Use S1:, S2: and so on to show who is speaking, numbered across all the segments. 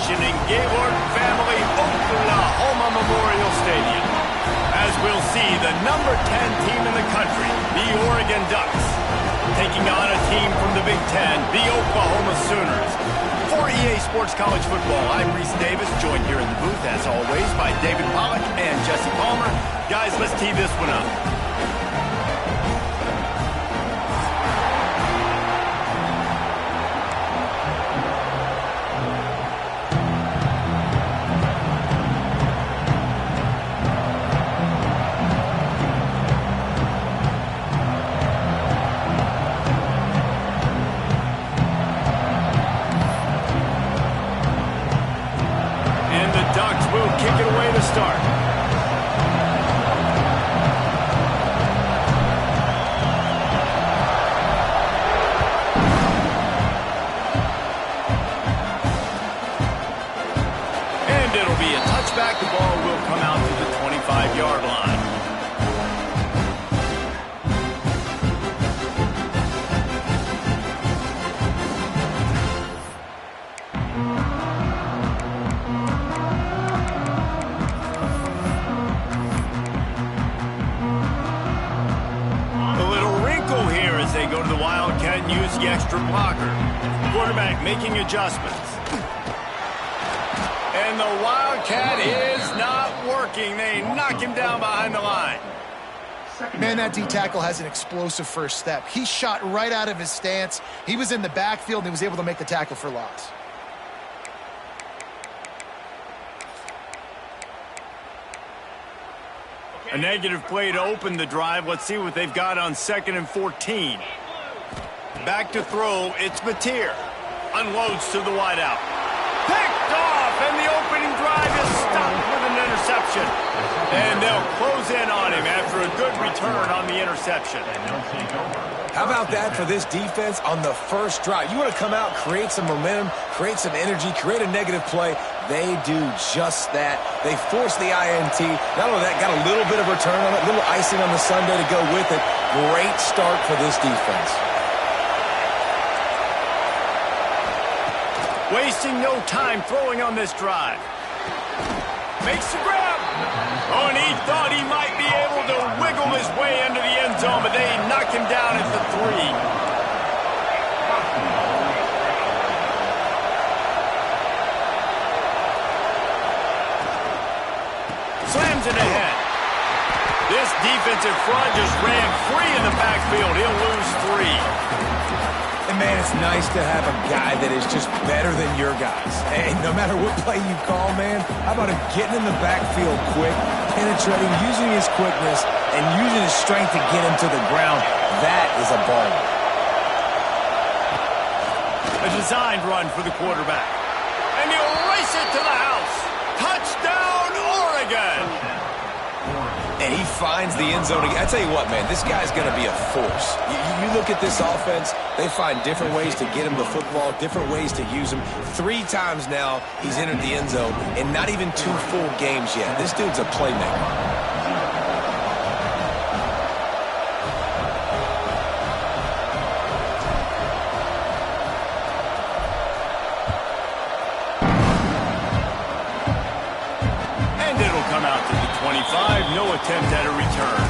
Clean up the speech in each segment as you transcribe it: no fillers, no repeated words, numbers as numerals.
S1: celebration in Gaylord Family Oklahoma Memorial Stadium, as we'll see the number 10 team in the country, the Oregon Ducks, taking on a team from the Big Ten, the Oklahoma Sooners. For EA Sports College Football, I'm Reese Davis, joined here in the booth, as always, by David Pollack and Jesse Palmer. Guys, let's tee this one up.
S2: Start.
S1: And it'll be a touchback. The ball will come out to the 25-yard line. Go to the Wildcat and use the extra blocker. Quarterback making adjustments. And the Wildcat is not working. They knock him down behind the line.
S3: Man, that D-tackle has an explosive first step. He shot right out of his stance. He was in the backfield and he was able to make the tackle for loss.
S1: A negative play to open the drive. Let's see what they've got on 2nd and 14. Back to throw, it's Mateer. Unloads to the wideout. Picked off, and the opening drive is stopped with an interception. And they'll close in on him after a good return on the interception.
S2: How about that for this defense on the first drive? You want to come out, create some momentum, create some energy, create a negative play. They do just that. They force the INT. Not only that, got a little bit of return on it, a little icing on the sundae to go with it. Great start for this defense.
S1: Wasting no time throwing on this drive. Makes the grab. Oh, and he thought he might be able to wiggle his way into the end zone, but they knock him down at the 3. Slams it ahead. This defensive front just ran free in the backfield. He'll lose 3.
S2: And, man, it's nice to have a guy that is just better than your guys. Hey, no matter what play you call, man, how about him getting in the backfield quick, penetrating, using his quickness, and using his strength to get him to the ground? That is a ball.
S1: A designed run for the quarterback. And he'll race it to the house. Touchdown, Oregon!
S2: And he finds the end zone. I tell you what, man, this guy's going to be a force. You look at this offense, they find different ways to get him the football, different ways to use him. 3 times now he's entered the end zone, and not even 2 full games yet. This dude's a playmaker.
S1: No attempt at a return.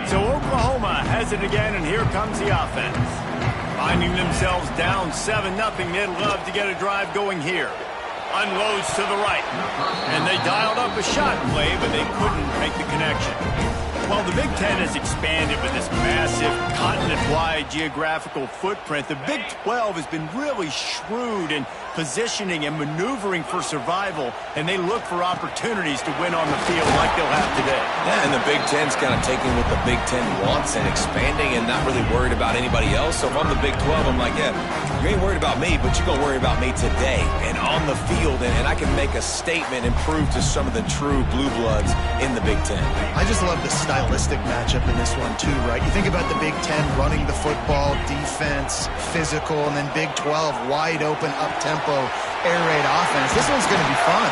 S1: So Oklahoma has it again, and here comes the offense. Finding themselves down 7-0, they'd love to get a drive going here. Unloads to the right. And they dialed up a shot play, but they couldn't make the connection. While the Big Ten has expanded with this massive continent-wide geographical footprint, the Big 12 has been really shrewd in positioning and maneuvering for survival, and they look for opportunities to win on the field like they'll have today.
S2: Yeah, and the Big Ten's kind of taking what the Big Ten wants and expanding and not really worried about anybody else. So if I'm the Big 12, I'm like, yeah, you ain't worried about me, but you're going to worry about me today and on the field, and I can make a statement and prove to some of the true blue bloods in the Big Ten.
S3: I just love the style stylistic matchup in this one, too, right? You think about the Big Ten running the football, defense, physical, and then Big 12 wide open, up-tempo, air raid offense. This one's going to be fun.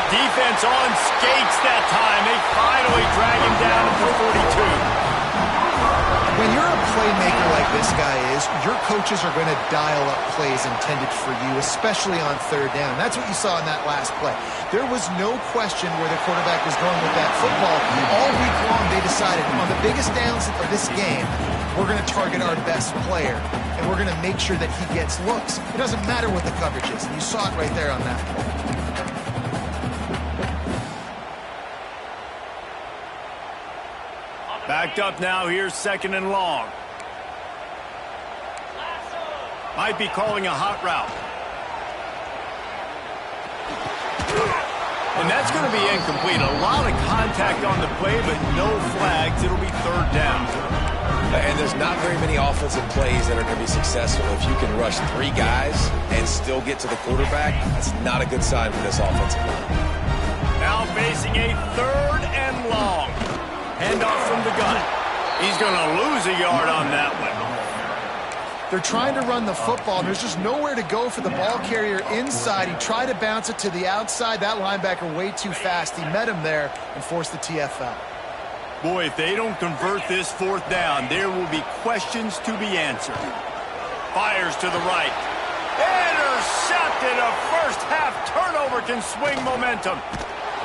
S1: Defense on skates that time. They finally drag him down at the 42.
S3: When you're a playmaker like this guy is, your coaches are going to dial up plays intended for you, especially on third down. That's what you saw in that last play. There was no question where the quarterback was going with that football. All week long, they decided on the biggest downs of this game, we're going to target our best player, and we're going to make sure that he gets looks. It doesn't matter what the coverage is, and you saw it right there on that play.
S1: Backed up now, here's 2nd and long. Might be calling a hot route. And that's going to be incomplete. A lot of contact on the play, but no flags. It'll be 3rd down.
S2: And there's not very many offensive plays that are going to be successful. If you can rush 3 guys and still get to the quarterback, that's not a good sign for this offensive line.
S1: Now facing a 3rd and long. Handoff from the gun. He's going to lose a yard on that one.
S3: They're trying to run the football, and there's just nowhere to go for the ball carrier inside. He tried to bounce it to the outside. That linebacker way too fast. He met him there and forced the TFL.
S1: Boy, if they don't convert this 4th down, there will be questions to be answered. Fires to the right. Intercepted. A first-half turnover can swing momentum.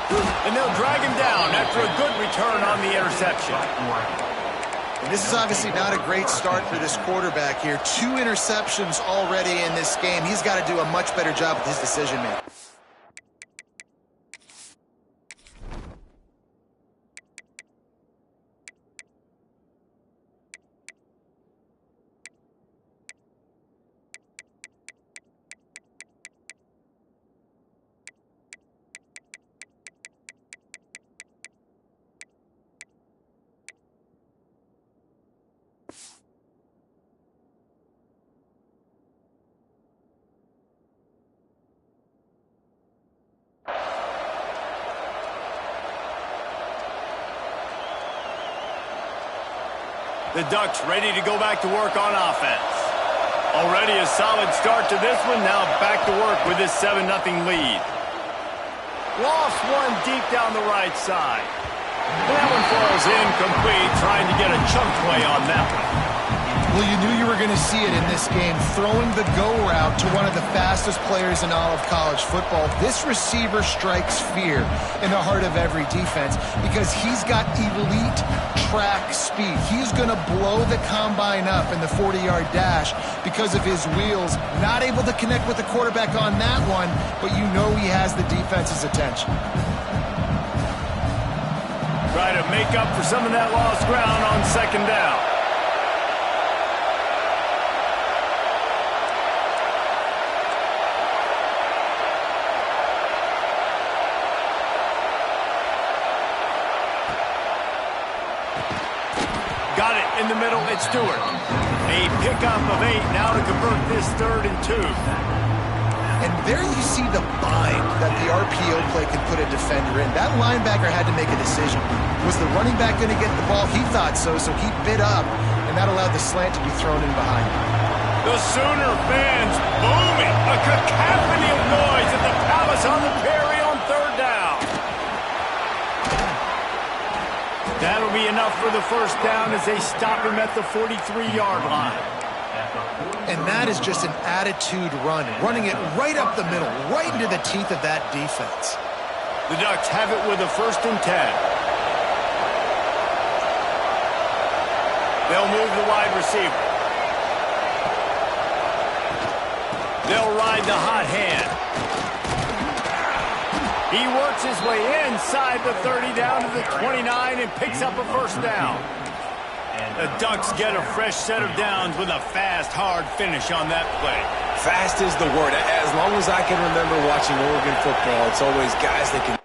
S1: And they'll drag him down after a good return on the interception.
S3: And this is obviously not a great start for this quarterback here. 2 interceptions already in this game. He's got to do a much better job with his decision-making.
S1: The Ducks ready to go back to work on offense. Already a solid start to this one. Now back to work with this 7-0 lead. Lost one deep down the right side. That one falls incomplete, trying to get a chunk play on that one.
S3: Well, you knew you were going to see it in this game, throwing the go route to one of the fastest players in all of college football. This receiver strikes fear in the heart of every defense because he's got elite track speed. He's going to blow the combine up in the 40-yard dash because of his wheels. Not able to connect with the quarterback on that one, but you know he has the defense's attention.
S1: Try to make up for some of that lost ground on 2nd down. Got it in the middle, it's Stewart. A pickup of 8 now to convert this 3rd and 2.
S3: And there you see the bind that the RPO play can put a defender in. That linebacker had to make a decision. Was the running back going to get the ball? He thought so, so he bid up, and that allowed the slant to be thrown in behind him.
S1: The Sooner fans booming. A cacophony of noise at the Palace on the Prairie on 3rd down. That'll be enough for the 1st down as they stop him at the 43-yard line.
S3: And that is just an attitude run, running it right up the middle, right into the teeth of that defense.
S1: The Ducks have it with a 1st and 10. They'll move the wide receiver. They'll ride the hot hand. He works his way inside the 30 down to the 29 and picks up a 1st down. The Ducks get a fresh set of downs with a fast, hard finish on that play.
S2: Fast is the word. As long as I can remember watching Oregon football, it's always guys that can